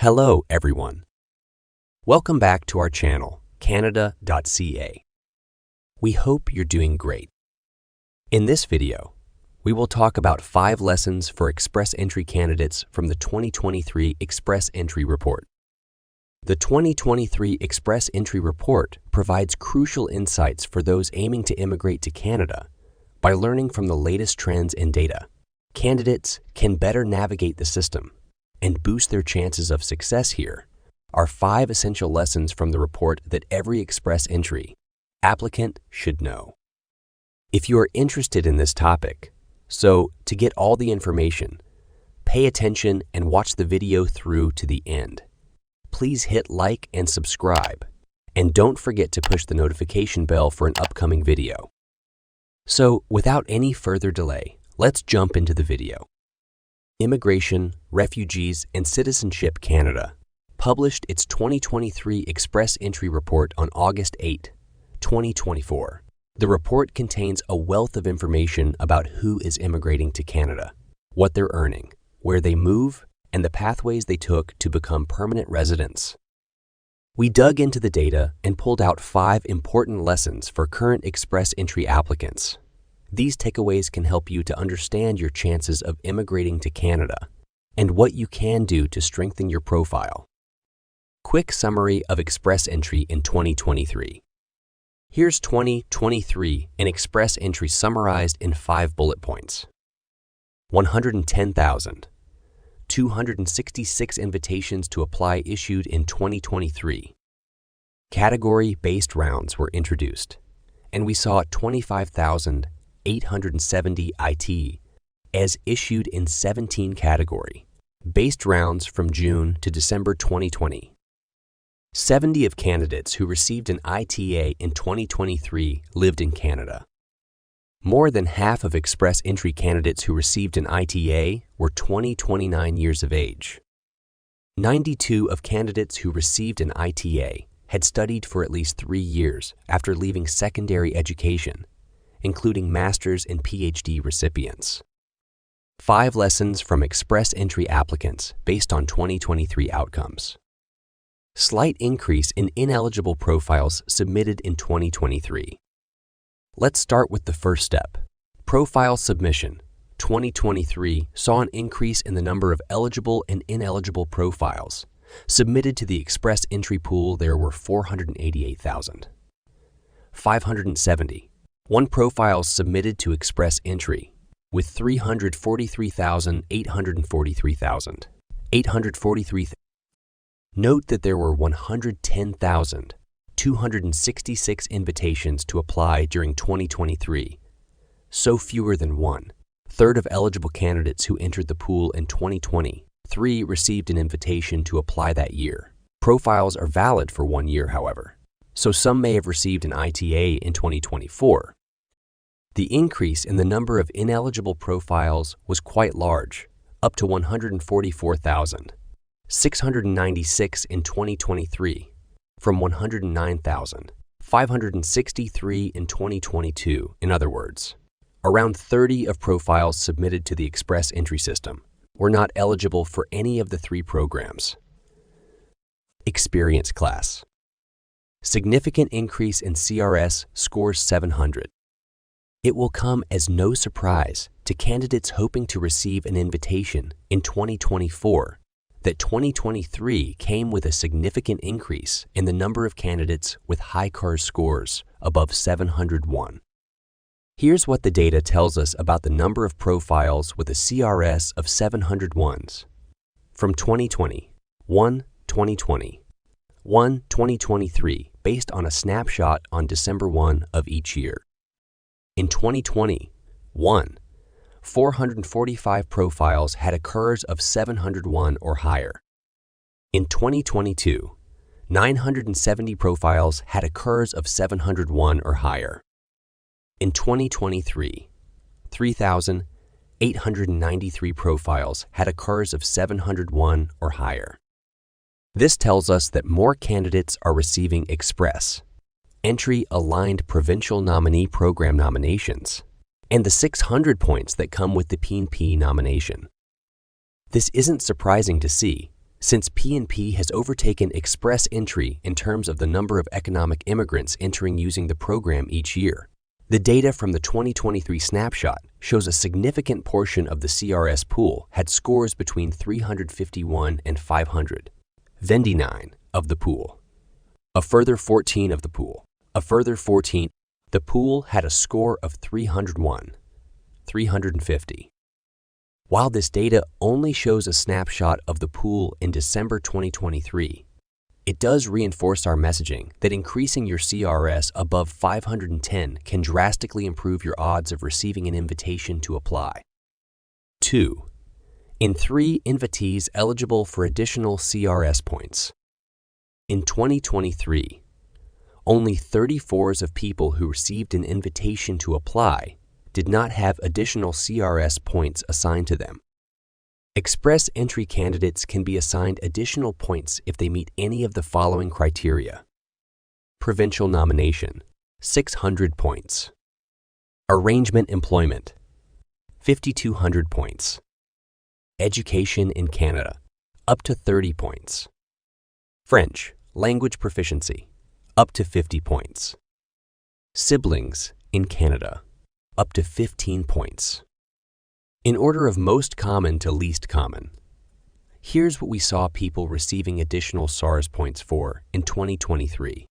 Hello, everyone. Welcome back to our channel, Canada.ca. We hope you're doing great. In this video, we will talk about 5 lessons for Express Entry candidates from the 2023 Express Entry Report. The 2023 Express Entry Report provides crucial insights for those aiming to immigrate to Canada by learning from the latest trends and data. Candidates can better navigate the system and boost their chances of success here are 5 essential lessons from the report that every Express Entry applicant should know. If you are interested in this topic, so to get all the information, pay attention and watch the video through to the end. Please hit like and subscribe, and don't forget to push the notification bell for an upcoming video. So, without any further delay, let's jump into the video. Immigration, Refugees, and Citizenship Canada published its 2023 Express Entry Report on August 8, 2024. The report contains a wealth of information about who is immigrating to Canada, what they're earning, where they move, and the pathways they took to become permanent residents. We dug into the data and pulled out 5 important lessons for current Express Entry applicants. These takeaways can help you to understand your chances of immigrating to Canada and what you can do to strengthen your profile. Quick summary of Express Entry in 2023. Here's 2023 in Express Entry summarized in 5 bullet points. 110,266 invitations to apply issued in 2023. Category-based rounds were introduced, and we saw 25,870 IT as issued in 17 category-based rounds from June to December 2020. 70 of candidates who received an ITA in 2023 lived in Canada. More than half of Express Entry candidates who received an ITA were 29 years of age. 92 of candidates who received an ITA had studied for at least 3 years after leaving secondary education, including master's and PhD recipients. 5 lessons from Express Entry applicants based on 2023 outcomes. Slight increase in ineligible profiles submitted in 2023. Let's start with the first step. Profile submission. 2023 saw an increase in the number of eligible and ineligible profiles. Submitted to the Express Entry pool, there were 488,570. 1 profile submitted to Express Entry, with 343,843,843. Note that there were 110,266 invitations to apply during 2023, so fewer than 1/3 of eligible candidates who entered the pool in 2023 received an invitation to apply that year. Profiles are valid for 1 year, however, so some may have received an ITA in 2024. The increase in the number of ineligible profiles was quite large, up to 144,696 in 2023, from 109,563 in 2022. In other words, around 30 of profiles submitted to the Express Entry system were not eligible for any of the 3 programs. Experience class. Significant increase in CRS scores 700. It will come as no surprise to candidates hoping to receive an invitation in 2024 that 2023 came with a significant increase in the number of candidates with high CARS scores above 701. Here's what the data tells us about the number of profiles with a CRS of 701s from 2020, 2020, 2023, based on a snapshot on December 1 of each year. In 2020, 445 profiles had a CARS of 701 or higher. In 2022, 970 profiles had a CARS of 701 or higher. In 2023, 3,893 profiles had a CARS of 701 or higher. This tells us that more candidates are receiving Express Entry-aligned provincial nominee program nominations and the 600 points that come with the PNP nomination. This isn't surprising to see, since P&P has overtaken express entry in terms of the number of economic immigrants entering using the program each year. The data from the 2023 snapshot shows a significant portion of the CRS pool had scores between 351 and 500. Then 9 of the pool. A further 14 of the pool. A further 14. The pool had a score of 301, 350. While this data only shows a snapshot of the pool in December 2023, it does reinforce our messaging that increasing your CRS above 510 can drastically improve your odds of receiving an invitation to apply. 2. In 3 invitees eligible for additional CRS points. In 2023, only 34% of people who received an invitation to apply did not have additional CRS points assigned to them. Express entry candidates can be assigned additional points if they meet any of the following criteria. Provincial nomination, 600 points. Arrangement employment, 5,200 points. Education in Canada, up to 30 points. French, language proficiency, up to 50 points. Siblings in Canada, up to 15 points. In order of most common to least common, here's what we saw people receiving additional SARS points for in 2023.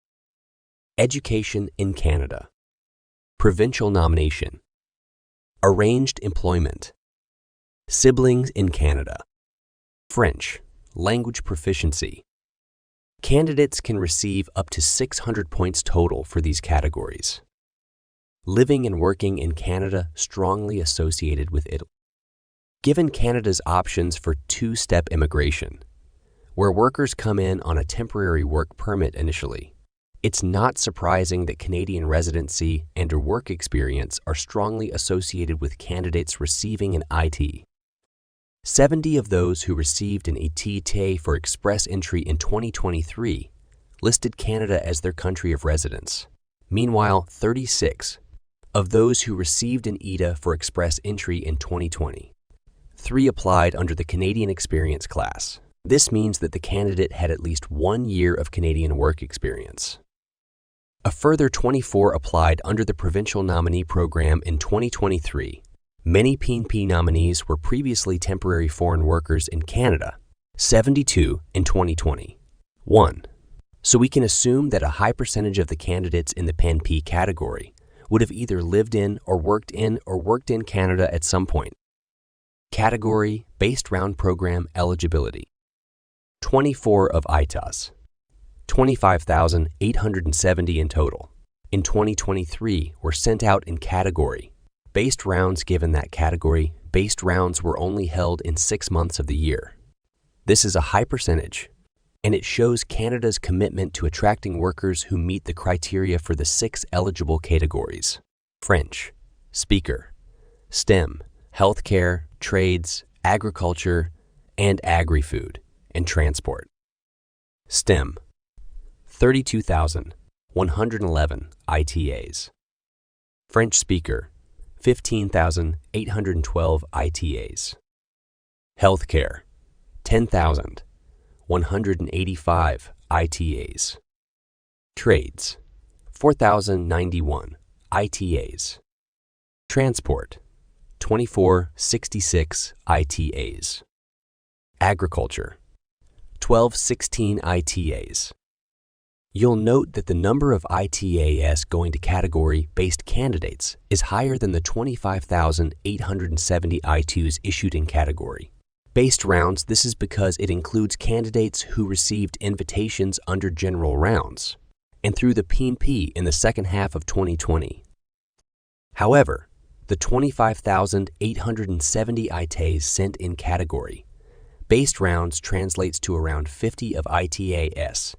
Education in Canada, provincial nomination, arranged employment, siblings in Canada, French, language proficiency. Candidates can receive up to 600 points total for these categories. Living and working in Canada strongly associated with Italy. Given Canada's options for two-step immigration, where workers come in on a temporary work permit initially, it's not surprising that Canadian residency and or work experience are strongly associated with candidates receiving an IT. 70 of those who received an ETA for express entry in 2023 listed Canada as their country of residence. Meanwhile, 36 of those who received an ETA for express entry in 2020. 3 applied under the Canadian Experience class. This means that the candidate had at least 1 year of Canadian work experience. A further 24 applied under the Provincial Nominee Program in 2023. Many P&P nominees were previously temporary foreign workers in Canada, 72 in 2020. 1. So we can assume that a high percentage of the candidates in the P&P category would have either lived in worked in Canada at some point. Category Based Round Program Eligibility. 24 of ITAs. 25,870 in total. In 2023 were sent out in category based rounds. Given that category, based rounds were only held in 6 months of the year. This is a high percentage, and it shows Canada's commitment to attracting workers who meet the criteria for the 6 eligible categories: French, speaker, STEM, healthcare, trades, agriculture, and agri-food and transport. STEM, 32,111 ITAs. French speaker, 15,812 ITAs. Healthcare, 10,185 ITAs. Trades, 4,091 ITAs. Transport, 2,466 ITAs. Agriculture, 1,216 ITAs. You'll note that the number of ITAs going to category-based candidates is higher than the 25,870 I2s issued in category. Based rounds, this is because it includes candidates who received invitations under general rounds and through the P&P in the second half of 2020. However, the 25,870 ITAs sent in category based rounds translates to around 50 of ITAs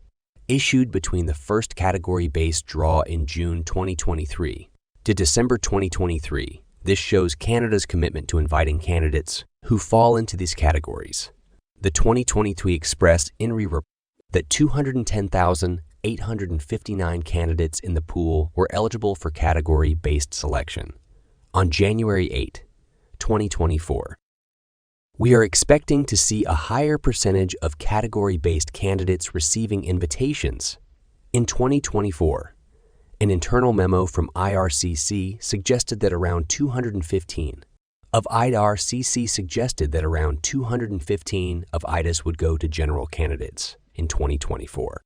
issued between the first category-based draw in June 2023 to December 2023. This shows Canada's commitment to inviting candidates who fall into these categories. The 2023 Express INRI report that 210,859 candidates in the pool were eligible for category-based selection on January 8, 2024. We are expecting to see a higher percentage of category-based candidates receiving invitations. In 2024, an internal memo from IRCC suggested that around 215 of IRCC suggested that around 215 of IDAs would go to general candidates in 2024,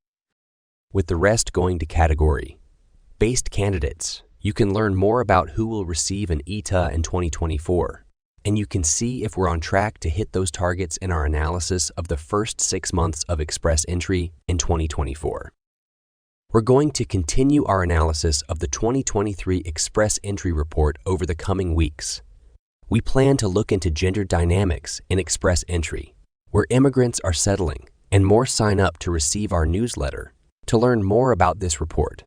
with the rest going to category-based candidates. You can learn more about who will receive an ETA in 2024, and you can see if we're on track to hit those targets in our analysis of the first 6 months of Express Entry in 2024. We're going to continue our analysis of the 2023 Express Entry report over the coming weeks. We plan to look into gender dynamics in Express Entry, where immigrants are settling, and more sign up to receive our newsletter to learn more about this report.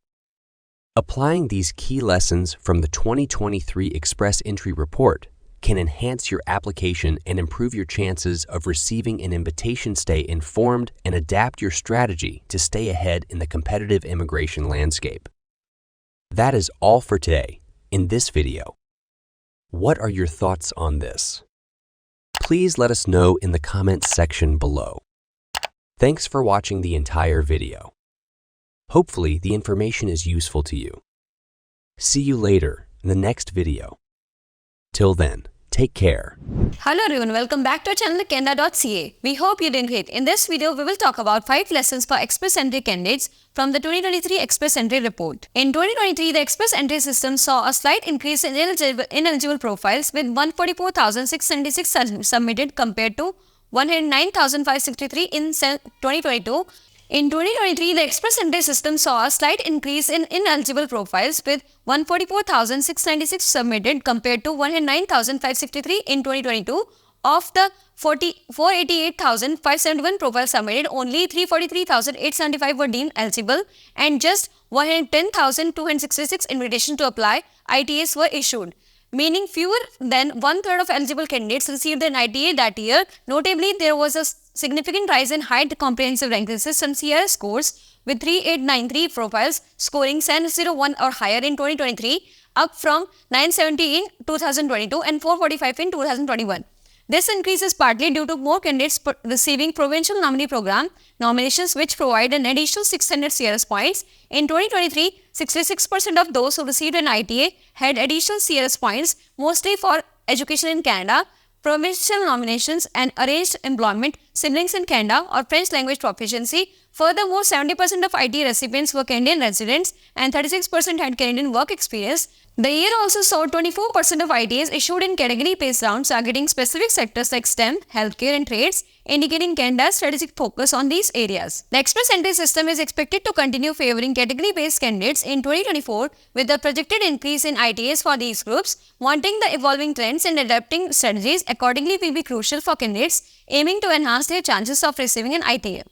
Applying these key lessons from the 2023 Express Entry report can enhance your application and improve your chances of receiving an invitation. Stay informed and adapt your strategy to stay ahead in the competitive immigration landscape. That is all for today in this video. What are your thoughts on this? Please let us know in the comments section below. Thanks for watching the entire video. Hopefully the information is useful to you. See you later in the next video. Till then, take care. Hello everyone, welcome back to our channel Canada.ca. We hope you're doing great. In this video, we will talk about 5 lessons for Express Entry candidates from the 2023 Express Entry report. In 2023, the Express Entry system saw a slight increase in ineligible profiles with 144,676 submitted compared to 109,563 in 2022. In 2023, the Express Entry system saw a slight increase in ineligible profiles with 144,696 submitted compared to 109,563 in 2022. Of the 488,571 profiles submitted, only 343,875 were deemed eligible and just 110,266 invitations to apply ITAs were issued, meaning fewer than one-third of eligible candidates received an ITA that year. Notably, there was a significant rise in high comprehensive ranking system CRS scores, with 3893 profiles scoring 701 or higher in 2023, up from 970 in 2022 and 445 in 2021. This increase is partly due to more candidates receiving Provincial Nominee Program nominations, which provide an additional 600 CRS points. In 2023, 66% of those who received an ITA had additional CRS points, mostly for education in Canada, provincial nominations, and arranged employment, siblings in Canada, or French language proficiency. Furthermore, 70% of ITA recipients were Canadian residents and 36% had Canadian work experience. The year also saw 24% of ITAs issued in category-based rounds targeting specific sectors like STEM, healthcare, and trades, indicating Canada's strategic focus on these areas. The Express Entry system is expected to continue favoring category-based candidates in 2024, with the projected increase in ITAs for these groups. Wanting the evolving trends and adapting strategies accordingly will be crucial for candidates aiming to enhance their chances of receiving an ITA.